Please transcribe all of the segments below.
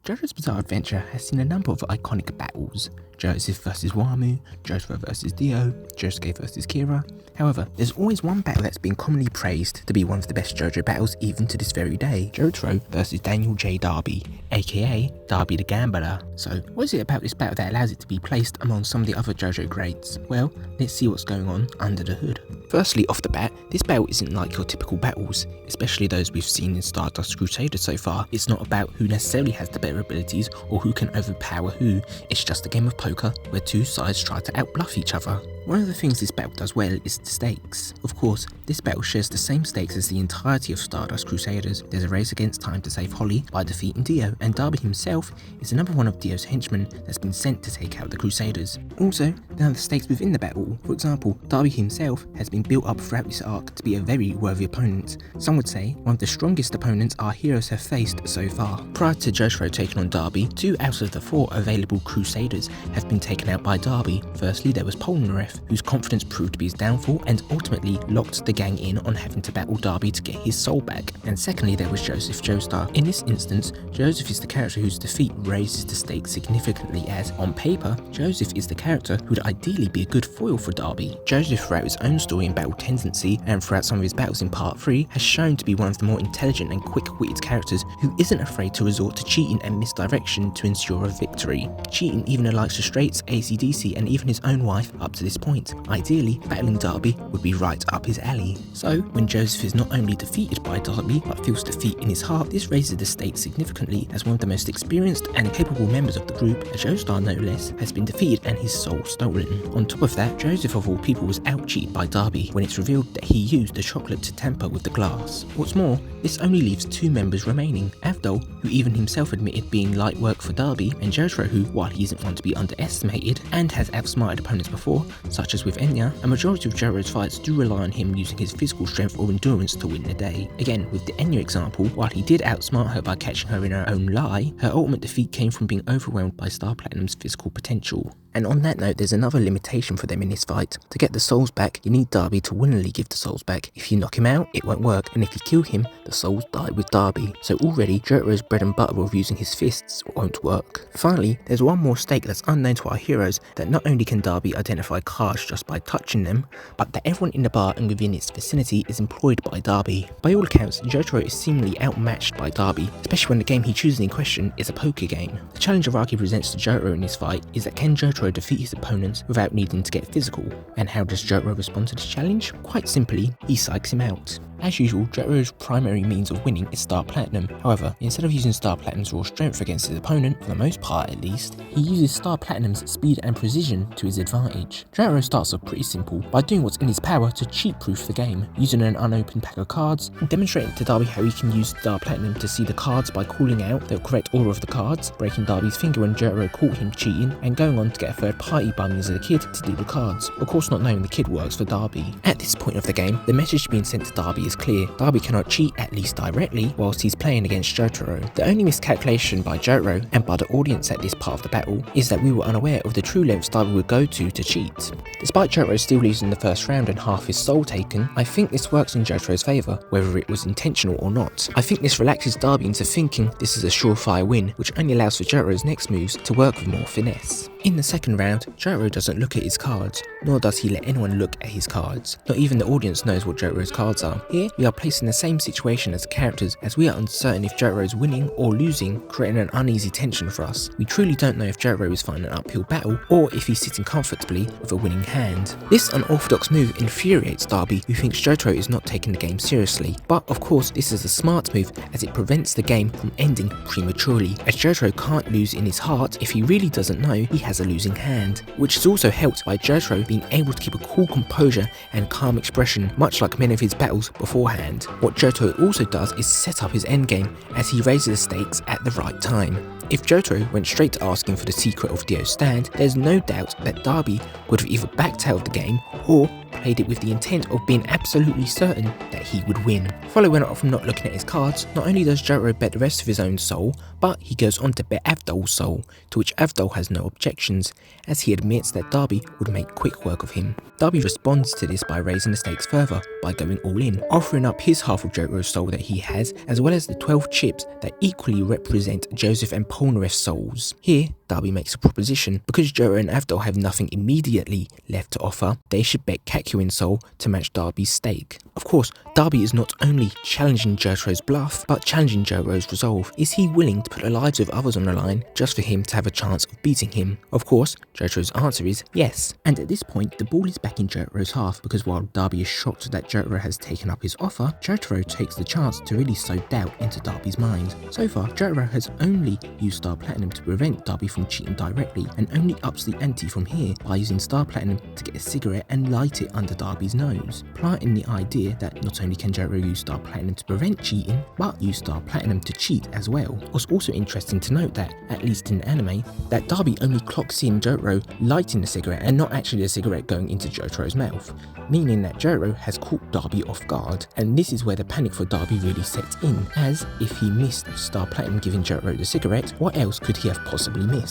JoJo's Bizarre Adventure has seen a number of iconic battles: Joseph vs Wamu, Jotaro vs Dio, Josuke vs Kira. However, there's always one battle that's been commonly praised to be one of the best JoJo battles even to this very day: Jotaro vs Daniel J. Darby, aka Darby the Gambler. So, what is it about this battle that allows it to be placed among some of the other JoJo greats? Well, let's see what's going on under the hood. Firstly, off the bat, this battle isn't like your typical battles, especially those we've seen in Stardust Crusader so far. It's not about who necessarily has the better abilities or who can overpower who. It's just a game of poker where two sides try to outbluff each other. One of the things this battle does well is the stakes. Of course, this battle shares the same stakes as the entirety of Stardust Crusaders. There's a race against time to save Holly by defeating Dio, and Darby himself is another one of Dio's henchmen that's been sent to take out the Crusaders. Also, there are the stakes within the battle. For example, Darby himself has been built up throughout this arc to be a very worthy opponent. Some would say one of the strongest opponents our heroes have faced so far. Prior to Jotaro taking on Darby, 2 out of the 4 available Crusaders have been taken out by Darby. Firstly, there was Polnareff, whose confidence proved to be his downfall and ultimately locked the gang in on having to battle Darby to get his soul back. And secondly, there was Joseph Joestar. In this instance, Joseph is the character whose defeat raises the stakes significantly, as on paper, Joseph is the character who would ideally be a good foil for Darby. Joseph, throughout his own story and battle tendency, and throughout some of his battles in part 3, has shown to be one of the more intelligent and quick-witted characters who isn't afraid to resort to cheating and misdirection to ensure a victory. Cheating even the likes of Straits, AC/DC, and even his own wife up to this point. Ideally, battling Darby would be right up his alley. So, when Joseph is not only defeated by Darby, but feels defeat in his heart, this raises the stakes significantly, as one of the most experienced and capable members of the group, a Joestar no less, has been defeated and his soul stolen. On top of that, Joseph of all people was out-cheated by Darby when it's revealed that he used the chocolate to tamper with the glass. What's more, this only leaves 2 members remaining: Avdol, who even himself admitted being light work for Darby, and Jotaro, who, while he isn't one to be underestimated and has outsmarted opponents before, such as with Enya, a majority of Jotaro's fights do rely on him using his physical strength or endurance to win the day. Again, with the Enya example, while he did outsmart her by catching her in her own lie, her ultimate defeat came from being overwhelmed by Star Platinum's physical potential. And on that note, there's another limitation for them in this fight. To get the souls back, you need Darby to willingly give the souls back. If you knock him out, it won't work, and if you kill him, the souls die with Darby. So already, Jotaro's bread and butter of using his fists won't work. Finally, there's one more stake that's unknown to our heroes, that not only can Darby identify cards just by touching them, but that everyone in the bar and within its vicinity is employed by Darby. By all accounts, Jotaro is seemingly outmatched by Darby, especially when the game he chooses in question is a poker game. The challenge Araki presents to Jotaro in this fight is that can Jotaro defeat his opponents without needing to get physical? And how does Jotaro respond to this challenge? Quite simply, he psychs him out. As usual, Jotaro's primary means of winning is Star Platinum. However, instead of using Star Platinum's raw strength against his opponent, for the most part at least, he uses Star Platinum's speed and precision to his advantage. Jotaro starts off pretty simple, by doing what's in his power to cheat-proof the game, using an unopened pack of cards, and demonstrating to Darby how he can use Star Platinum to see the cards by calling out the correct order of the cards, breaking Darby's finger when Jotaro caught him cheating, and going on to get a third party by means of the kid to do the cards, of course not knowing the kid works for Darby. At this point of the game, the message being sent to Darby is clear: Darby cannot cheat, at least directly, whilst he's playing against Jotaro. The only miscalculation by Jotaro, and by the audience at this part of the battle, is that we were unaware of the true lengths Darby would go to cheat. Despite Jotaro still losing the first round and half his soul taken, I think this works in Jotaro's favour, whether it was intentional or not. I think this relaxes Darby into thinking this is a surefire win, which only allows for Jotaro's next moves to work with more finesse. In the second round, Jotaro doesn't look at his cards, nor does he let anyone look at his cards. Not even the audience knows what Jotaro's cards are. Here, we are placed in the same situation as the characters, as we are uncertain if Jotaro is winning or losing, creating an uneasy tension for us. We truly don't know if Jotaro is fighting an uphill battle, or if he's sitting comfortably with a winning hand. This unorthodox move infuriates Darby, who thinks Jotaro is not taking the game seriously. But of course, this is a smart move, as it prevents the game from ending prematurely, as Jotaro can't lose in his heart if he really doesn't know he has a losing hand, which is also helped by Jotaro being able to keep a cool composure and calm expression, much like many of his battles beforehand. What Jotaro also does is set up his endgame, as he raises the stakes at the right time. If Jotaro went straight to asking for the secret of Dio's stand, there's no doubt that Darby would have either backed out of the game or played it with the intent of being absolutely certain that he would win. Following up from not looking at his cards, not only does Jotaro bet the rest of his own soul, but he goes on to bet Avdol's soul, to which Avdol has no objections, as he admits that Darby would make quick work of him. Darby responds to this by raising the stakes further by going all in, offering up his half of Jotaro's soul that he has, as well as the 12 chips that equally represent Joseph and Polnareff's souls. Here, Darby makes a proposition. Because Jotaro and Avdol have nothing immediately left to offer, they should bet Kakuin's soul to match Darby's stake. Of course, Darby is not only challenging Jotaro's bluff, but challenging Jotaro's resolve. Is he willing to put the lives of others on the line just for him to have a chance of beating him? Of course, Jotaro's answer is yes. And at this point, the ball is back in Jotaro's half, because while Darby is shocked that Jotaro has taken up his offer, Jotaro takes the chance to really sow doubt into Darby's mind. So far, Jotaro has only used Star Platinum to prevent Darby from cheating directly, and only ups the ante from here by using Star Platinum to get a cigarette and light it under Darby's nose, planting the idea that not only can Jotaro use Star Platinum to prevent cheating, but use Star Platinum to cheat as well. What's also interesting to note that, at least in anime, that Darby only clocks in Jotaro lighting the cigarette and not actually the cigarette going into Jotaro's mouth, meaning that Jotaro has caught Darby off guard, and this is where the panic for Darby really sets in, as if he missed Star Platinum giving Jotaro the cigarette, what else could he have possibly missed?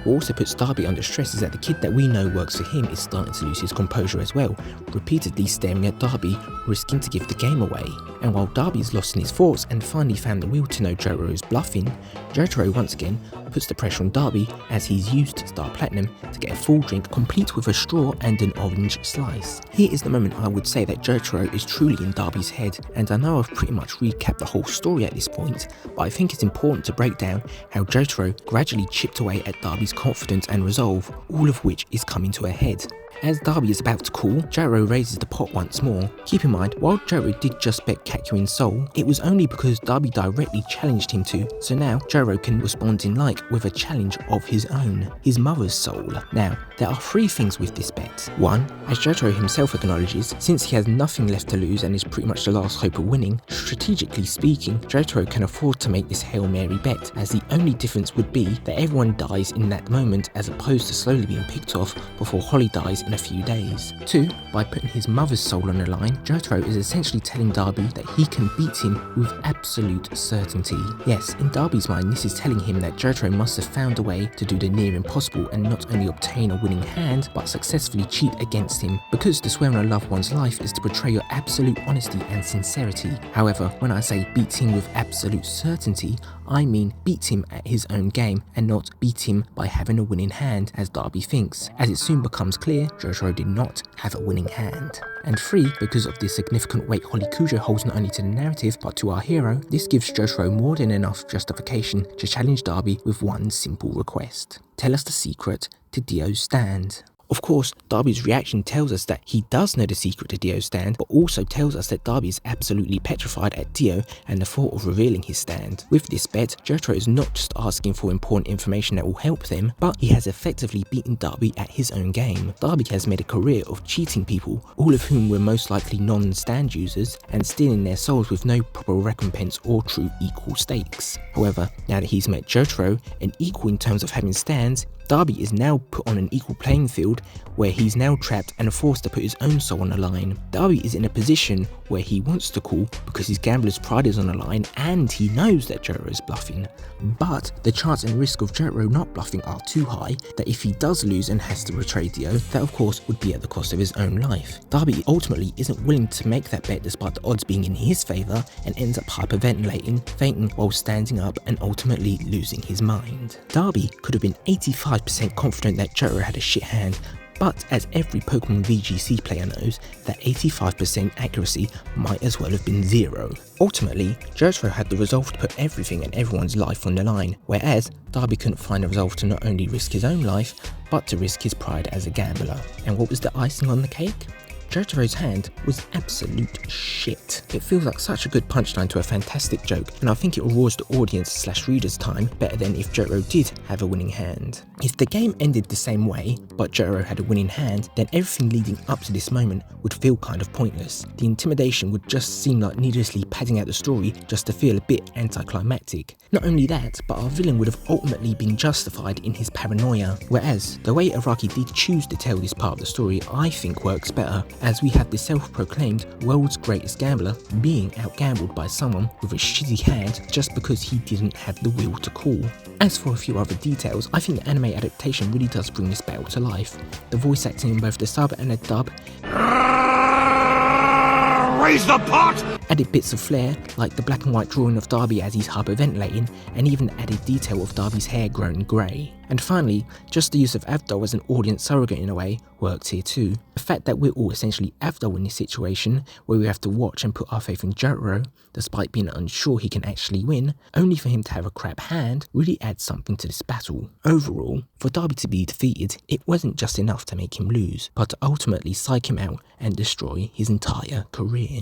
What also puts Darby under stress is that the kid that we know works for him is starting to lose his composure as well, repeatedly staring at Darby, risking to give the game away. And while Darby is lost in his thoughts and finally found the will to know Jotaro is bluffing, Jotaro once again puts the pressure on Darby as he's used Star Platinum to get a full drink complete with a straw and an orange slice. Here is the moment I would say that Jotaro is truly in Darby's head, and I know I've pretty much recapped the whole story at this point, but I think it's important to break down how Jotaro gradually chipped away at Darby's confidence and resolve, all of which is coming to a head. As Darby is about to call, Jotaro raises the pot once more. Keep in mind, while Jotaro did just bet Kakuin's soul, it was only because Darby directly challenged him to, so now Jotaro can respond in like with a challenge of his own, his mother's soul. Now, there are three things with this bet. One, as Jotaro himself acknowledges, since he has nothing left to lose and is pretty much the last hope of winning, strategically speaking, Jotaro can afford to make this Hail Mary bet, as the only difference would be that everyone dies in that moment as opposed to slowly being picked off before Holly dies in a few days. Two, by putting his mother's soul on the line, Jotaro is essentially telling Darby that he can beat him with absolute certainty. Yes, in Darby's mind, this is telling him that Jotaro must have found a way to do the near impossible and not only obtain a winning hand, but successfully cheat against him, because to swear on a loved one's life is to portray your absolute honesty and sincerity. However, when I say beat him with absolute certainty, I mean beat him at his own game and not beat him by having a winning hand as Darby thinks, as it soon becomes clear Jotaro did not have a winning hand. And three, because of the significant weight Holly Kujo holds not only to the narrative but to our hero, this gives Jotaro more than enough justification to challenge Darby with one simple request. Tell us the secret to Dio's stand. Of course, Darby's reaction tells us that he does know the secret to Dio's stand, but also tells us that Darby is absolutely petrified at Dio and the thought of revealing his stand. With this bet, Jotaro is not just asking for important information that will help them, but he has effectively beaten Darby at his own game. Darby has made a career of cheating people, all of whom were most likely non-stand users, and stealing their souls with no proper recompense or true equal stakes. However, now that he's met Jotaro, and equal in terms of having stands, Darby is now put on an equal playing field where he's now trapped and forced to put his own soul on the line. Darby is in a position where he wants to call because his gambler's pride is on the line and he knows that Jotaro is bluffing. But the chance and risk of Jotaro not bluffing are too high that if he does lose and has to betray Dio, that of course would be at the cost of his own life. Darby ultimately isn't willing to make that bet despite the odds being in his favour, and ends up hyperventilating, fainting while standing up and ultimately losing his mind. Darby could have been 85% confident that Jotaro had a shit hand, but as every Pokemon VGC player knows, that 85% accuracy might as well have been 0. Ultimately, Jotaro had the resolve to put everything and everyone's life on the line, whereas Darby couldn't find the resolve to not only risk his own life, but to risk his pride as a gambler. And what was the icing on the cake? Jotaro's hand was absolute shit. It feels like such a good punchline to a fantastic joke, and I think it rewards the audience/reader's time better than if Jotaro did have a winning hand. If the game ended the same way, but Jotaro had a winning hand, then everything leading up to this moment would feel kind of pointless. The intimidation would just seem like needlessly padding out the story just to feel a bit anticlimactic. Not only that, but our villain would have ultimately been justified in his paranoia, whereas the way Araki did choose to tell this part of the story I think works better. as we have the self-proclaimed world's greatest gambler being outgambled by someone with a shitty hand just because he didn't have the will to call. As for a few other details, I think the anime adaptation really does bring this battle to life. The voice acting in both the sub and the dub Raise the pot! added bits of flair, like the black and white drawing of Darby as he's hyperventilating, and even added detail of Darby's hair growing grey. And finally, just the use of Avdol as an audience surrogate in a way worked here too. The fact that we're all essentially Avdol in this situation, where we have to watch and put our faith in Jotaro, despite being unsure he can actually win, only for him to have a crap hand, really adds something to this battle. Overall, for Darby to be defeated, it wasn't just enough to make him lose, but to ultimately psych him out and destroy his entire career.